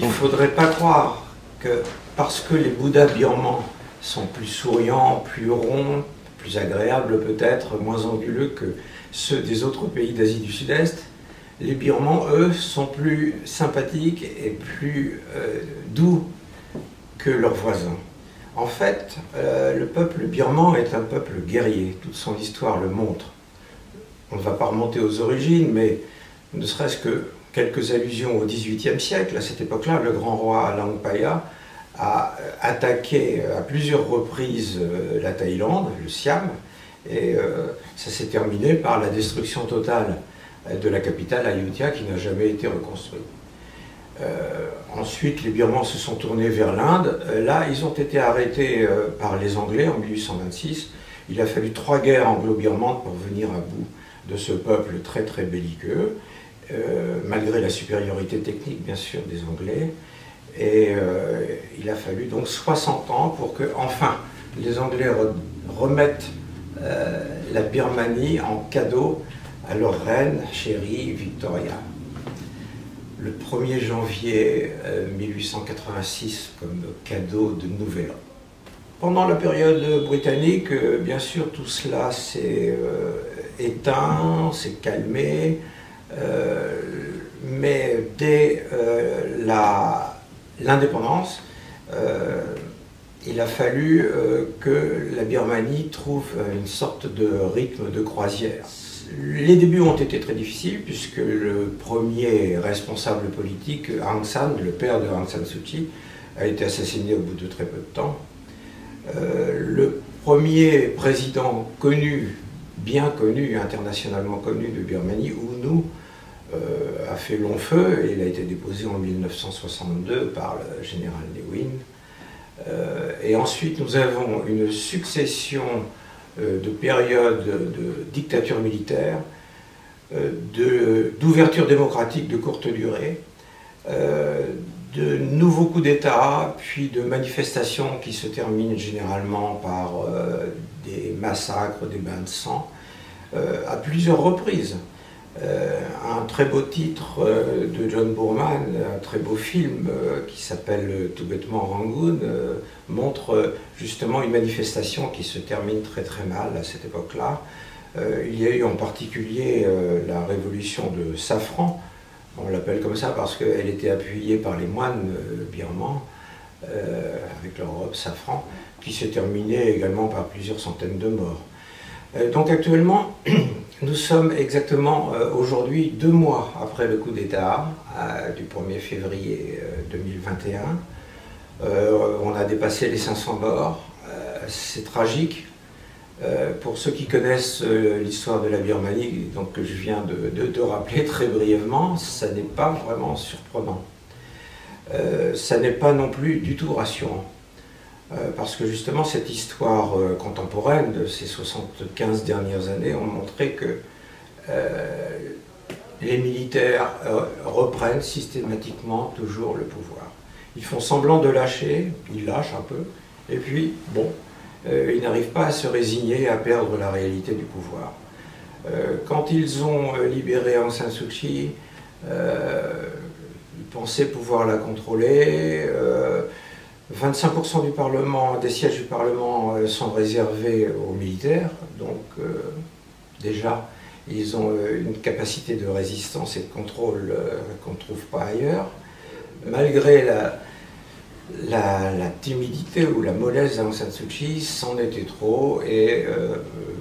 Il ne faudrait pas croire que parce que les Bouddhas birmans sont plus souriants, plus ronds, plus agréables peut-être, moins anguleux que ceux des autres pays d'Asie du Sud-Est, les Birmans, eux, sont plus sympathiques et plus doux que leurs voisins. En fait, le peuple birman est un peuple guerrier, toute son histoire le montre. On ne va pas remonter aux origines, mais ne serait-ce que quelques allusions au XVIIIe siècle. À cette époque-là, le grand roi Langpaya a attaqué à plusieurs reprises la Thaïlande, le Siam, et ça s'est terminé par la destruction totale de la capitale Ayutthaya qui n'a jamais été reconstruite. Ensuite, les Birmans se sont tournés vers l'Inde. Là, ils ont été arrêtés par les Anglais en 1826. Il a fallu 3 guerres anglo-birmanes pour venir à bout de ce peuple très très belliqueux, malgré la supériorité technique bien sûr des Anglais. Et il a fallu donc 60 ans pour que, enfin, les Anglais remettent la Birmanie en cadeau à leur reine chérie Victoria. Le 1er janvier 1886 comme cadeau de Nouvel An. Pendant la période britannique, bien sûr, tout cela s'est éteint, s'est calmé, mais dès l'indépendance, il a fallu que la Birmanie trouve une sorte de rythme de croisière. Les débuts ont été très difficiles puisque le premier responsable politique, Aung San, le père de Aung San Suu Kyi, a été assassiné au bout de très peu de temps. Le premier président connu, bien connu, internationalement connu de Birmanie, U Nu, a fait long feu et il a été déposé en 1962 par le général Ne Win. Et ensuite nous avons une succession de périodes de dictature militaire, d'ouverture démocratique de courte durée, de nouveaux coups d'État, puis de manifestations qui se terminent généralement par des massacres, des bains de sang, à plusieurs reprises. Un très beau titre de John Boorman, un très beau film qui s'appelle Tout bêtement Rangoon, montre justement une manifestation qui se termine très très mal à cette époque-là. Il y a eu en particulier la révolution de Safran, on l'appelle comme ça parce qu'elle était appuyée par les moines birmans, avec leur robe safran, qui s'est terminée également par plusieurs centaines de morts. Donc actuellement, nous sommes exactement aujourd'hui 2 mois après le coup d'État du 1er février 2021. On a dépassé les 500 morts. C'est tragique. Pour ceux qui connaissent l'histoire de la Birmanie, donc que je viens de rappeler très brièvement, ça n'est pas vraiment surprenant. Ça n'est pas non plus du tout rassurant. Parce que justement cette histoire contemporaine de ces 75 dernières années ont montré que les militaires reprennent systématiquement toujours le pouvoir. Ils font semblant de lâcher, ils lâchent un peu, et puis bon, ils n'arrivent pas à se résigner à perdre la réalité du pouvoir. Quand ils ont libéré Aung San Suu Kyi, ils pensaient pouvoir la contrôler. 25% du Parlement, des sièges du Parlement sont réservés aux militaires, donc déjà ils ont une capacité de résistance et de contrôle qu'on ne trouve pas ailleurs. Malgré la timidité ou la mollesse d'Aung San Suu Kyi, c'en était trop et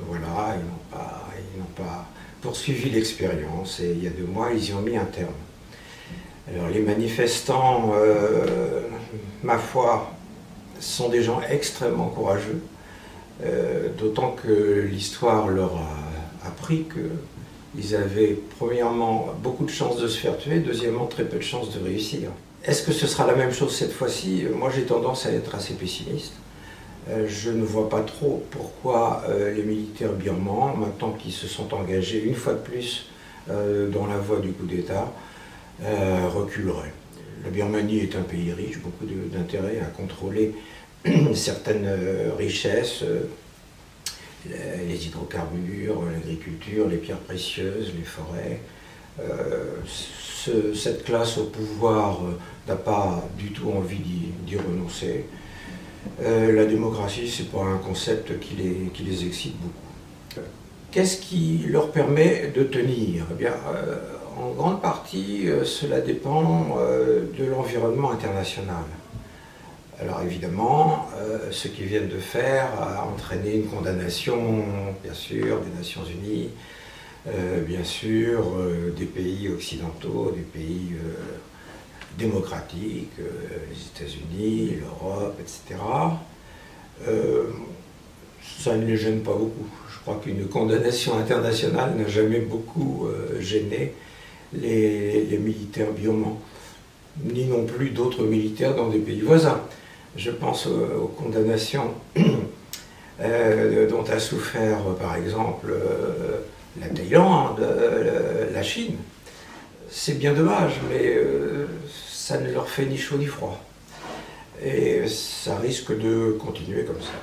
voilà, ils n'ont pas poursuivi l'expérience et il y a 2 mois ils y ont mis un terme. Alors les manifestants, ma foi, sont des gens extrêmement courageux, d'autant que l'histoire leur a appris qu'ils avaient premièrement beaucoup de chances de se faire tuer, deuxièmement très peu de chances de réussir. Est-ce que ce sera la même chose cette fois-ci? Moi j'ai tendance à être assez pessimiste. Je ne vois pas trop pourquoi les militaires birmans, maintenant qu'ils se sont engagés une fois de plus dans la voie du coup d'État, reculerait. La Birmanie est un pays riche, beaucoup d'intérêt à contrôler certaines richesses, les hydrocarbures, l'agriculture, les pierres précieuses, les forêts. Cette classe au pouvoir n'a pas du tout envie d'y renoncer. La démocratie, ce n'est pas un concept qui les excite beaucoup. Qu'est-ce qui leur permet de tenir? Eh bien, en grande partie, cela dépend de l'environnement international. Alors évidemment, ce qu'ils viennent de faire a entraîné une condamnation, bien sûr, des Nations Unies, bien sûr, des pays occidentaux, des pays démocratiques, les États-Unis, l'Europe, etc. Ça ne les gêne pas beaucoup. Je crois qu'une condamnation internationale n'a jamais beaucoup gêné les militaires birmans, ni non plus d'autres militaires dans des pays voisins. Je pense aux condamnations dont a souffert, par exemple, la Thaïlande, la Chine. C'est bien dommage, mais ça ne leur fait ni chaud ni froid. Et ça risque de continuer comme ça.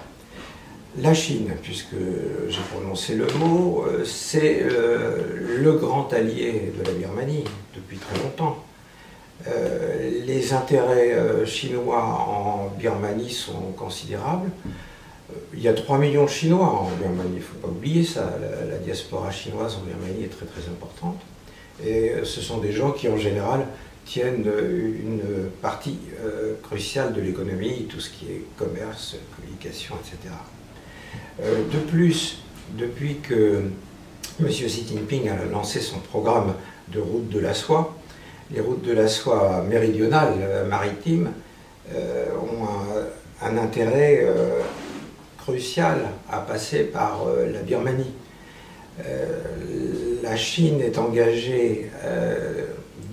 La Chine, puisque j'ai prononcé le mot, c'est le grand allié de la Birmanie depuis très longtemps. Les intérêts chinois en Birmanie sont considérables. Il y a 3 millions de Chinois en Birmanie, il ne faut pas oublier ça. La diaspora chinoise en Birmanie est très très importante. Et ce sont des gens qui en général tiennent une partie cruciale de l'économie, tout ce qui est commerce, communication, etc. De plus, depuis que M. Xi Jinping a lancé son programme de route de la soie, les routes de la soie méridionales, maritimes, ont un intérêt crucial à passer par la Birmanie. La Chine est engagée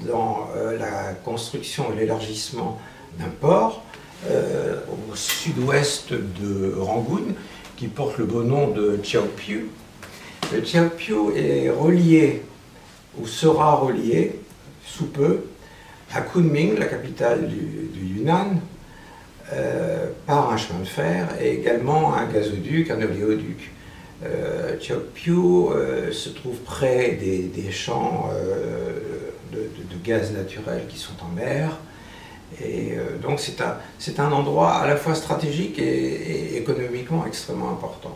dans la construction et l'élargissement d'un port au sud-ouest de Rangoon qui porte le beau nom de Chaopiu. Le Chaopiu est relié, ou sera relié, sous peu, à Kunming, la capitale du Yunnan, par un chemin de fer et également un gazoduc, un oléoduc. Chaopiu se trouve près des champs de gaz naturel qui sont en mer. Et donc c'est un endroit à la fois stratégique et économiquement extrêmement important.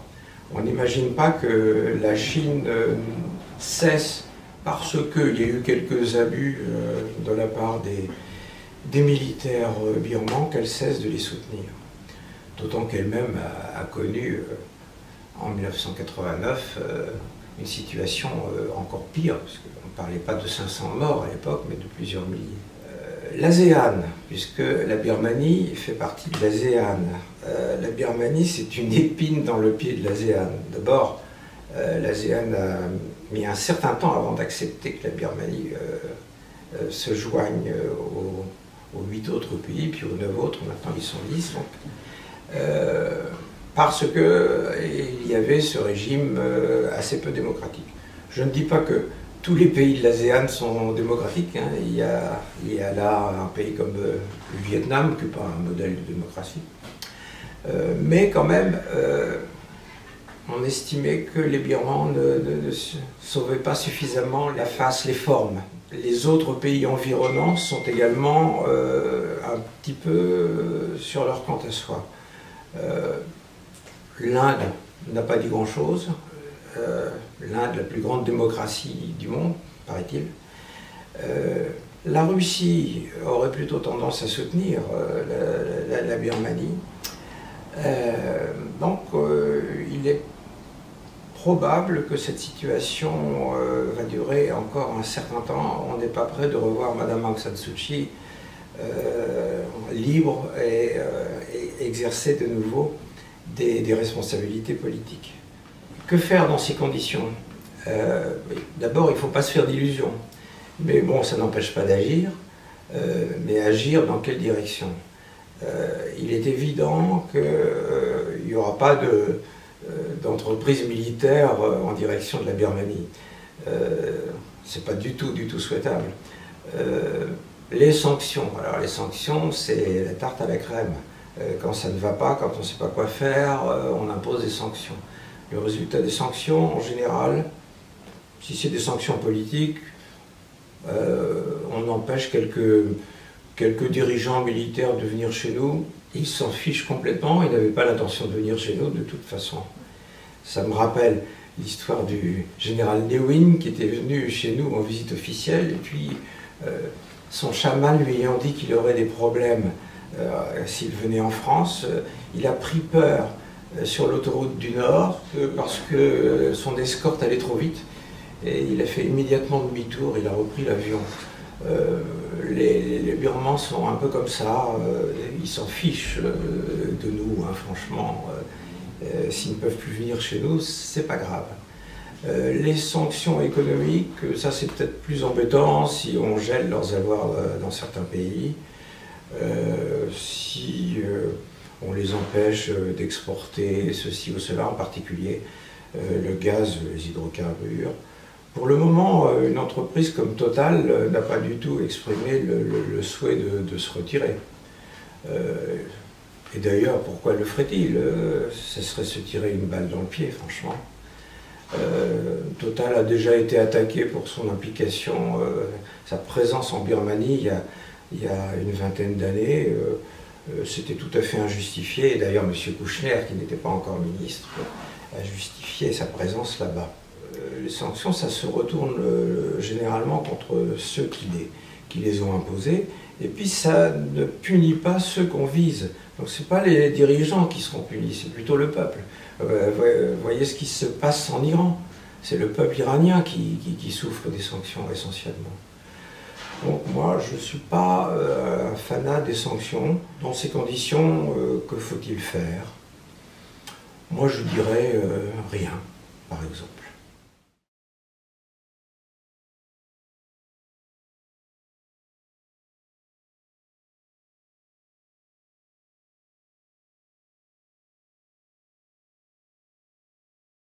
On n'imagine pas que la Chine cesse, parce qu'il y a eu quelques abus de la part des militaires birmans, qu'elle cesse de les soutenir. D'autant qu'elle-même a connu en 1989 une situation encore pire, parce qu'on ne parlait pas de 500 morts à l'époque, mais de plusieurs milliers. L'ASEAN, puisque la Birmanie fait partie de l'ASEAN. La Birmanie, c'est une épine dans le pied de l'ASEAN. D'abord, l'ASEAN a mis un certain temps avant d'accepter que la Birmanie se joigne aux 8 autres pays, puis aux 9 autres, maintenant ils sont 10. Donc, parce qu'il y avait ce régime assez peu démocratique. Je ne dis pas que tous les pays de l'ASEAN sont démocratiques. Hein. Il y a là un pays comme le Vietnam, qui n'est pas un modèle de démocratie. Mais quand même, on estimait que les Birmans ne sauvaient pas suffisamment la face, les formes. Les autres pays environnants sont également un petit peu sur leur compte à soi. L'Inde n'a pas dit grand-chose. L'Inde, la plus grande démocratie du monde, paraît-il. La Russie aurait plutôt tendance à soutenir la Birmanie. Donc, il est probable que cette situation va durer encore un certain temps. On n'est pas prêt de revoir Mme Aung San Suu Kyi libre et exercer de nouveau des responsabilités politiques. Que faire dans ces conditions? D'abord, il ne faut pas se faire d'illusions. Mais bon, ça n'empêche pas d'agir. Mais agir dans quelle direction? Il est évident qu'il n'y aura pas d'entreprise militaire en direction de la Birmanie. Ce n'est pas du tout souhaitable. Les sanctions. Alors les sanctions, c'est la tarte à la crème. Quand ça ne va pas, quand on ne sait pas quoi faire, on impose des sanctions. Le résultat des sanctions, en général, si c'est des sanctions politiques, On empêche quelques dirigeants militaires de venir chez nous. Ils s'en fichent complètement, ils n'avaient pas l'intention de venir chez nous de toute façon. Ça me rappelle l'histoire du général Lewin qui était venu chez nous en visite officielle, et puis son chaman lui ayant dit qu'il aurait des problèmes s'il venait en France, il a pris peur sur l'autoroute du Nord parce que son escorte allait trop vite, et il a fait immédiatement demi-tour, il a repris l'avion. Les Birmans sont un peu comme ça, ils s'en fichent de nous, hein, franchement. S'ils ne peuvent plus venir chez nous, c'est pas grave. Les sanctions économiques, ça c'est peut-être plus embêtant si on gèle leurs avoirs dans certains pays, si on les empêche d'exporter ceci ou cela, en particulier le gaz, les hydrocarbures. Pour le moment, une entreprise comme Total n'a pas du tout exprimé le souhait de se retirer. Et d'ailleurs, pourquoi le ferait-il? Ce serait se tirer une balle dans le pied, franchement. Total a déjà été attaqué pour son implication, sa présence en Birmanie il y a une vingtaine d'années. C'était tout à fait injustifié. Et d'ailleurs, M. Kouchner, qui n'était pas encore ministre, a justifié sa présence là-bas. Les sanctions, ça se retourne généralement contre ceux qui les ont imposées, et puis ça ne punit pas ceux qu'on vise. Donc ce n'est pas les dirigeants qui seront punis, c'est plutôt le peuple. Voyez ce qui se passe en Iran, c'est le peuple iranien qui souffre des sanctions essentiellement. Donc moi, je ne suis pas un fanat des sanctions. Dans ces conditions, que faut-il faire? Moi, je dirais rien, par exemple.